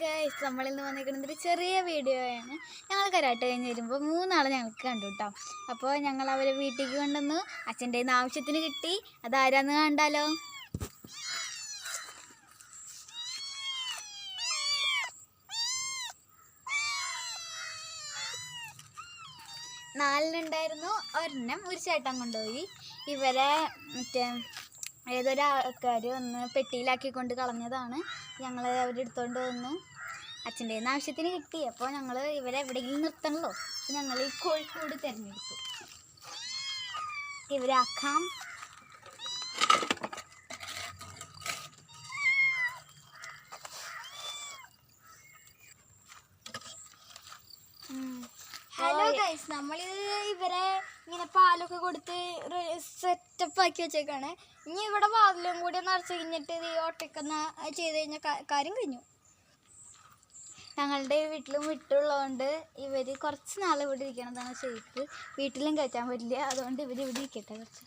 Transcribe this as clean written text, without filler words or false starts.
Guys, നമ്മളിന്ന് വന്നിരിക്കുന്നത് ഒരു ചെറിയ വീഡിയോയാണ്. ഞങ്ങൾ കരാട്ടെ കഴിഞ്ഞ് വരുമ്പോൾ 3 ആളെ ഞങ്ങൾക്ക് കണ്ടു കേട്ടോ. അപ്പോൾ ഞങ്ങൾ അവരെ വീട്ടിലേക്ക് കൊണ്ടുവന്നു. അച്ഛൻ്റെ കയ്യിൽ നിന്ന് ആവശ്യത്തിന് കിട്ടി. അതാരാന്ന് കണ്ടാലോ? നാലിനുണ്ടായിരുന്നു. ഒരെണ്ണം ഒരു ചേട്ടൻ കൊണ്ടുപോയി. ഇവരെ മറ്റേ ഏതൊരു ആൾക്കാർ ഒന്ന് പെട്ടിയിലാക്കിക്കൊണ്ട് കളഞ്ഞതാണ്. ഞങ്ങൾ അവരെടുത്തോണ്ട് വന്നു. അച്ഛൻ്റെ കയ്യിൽ നിന്ന് ആവശ്യത്തിന് കിട്ടി. അപ്പോൾ ഞങ്ങൾ ഇവരെ എവിടെയെങ്കിലും നിർത്തണല്ലോ. ഞങ്ങൾ ഈ കോഴിക്കോട് തിരഞ്ഞെടുത്തു. ഇവരാക്കാം. ഹലോ ഗൈസ്, നമ്മളിത് ഇവരെ ഇങ്ങനെ പാലൊക്കെ കൊടുത്ത് സെറ്റപ്പ് ആക്കി വെച്ചേക്കാണ്. ഇനി ഇവിടെ വാതിലും കൂടി നിറച്ച് കഴിഞ്ഞിട്ട് ഇത് ഒറ്റക്കുന്ന ചെയ്ത് കഴിഞ്ഞാൽ കാര്യം കഴിഞ്ഞു. ഞങ്ങളുടെ വീട്ടിലും വിട്ടുള്ളതുകൊണ്ട് ഇവർ കുറച്ച് നാൾ ഇവിടെ ഇരിക്കണതാണ് ഷേപ്പ്. വീട്ടിലും കയറ്റാൻ പറ്റില്ല. അതുകൊണ്ട് ഇവർ ഇവിടെ ഇരിക്കട്ടെ കുറച്ച്.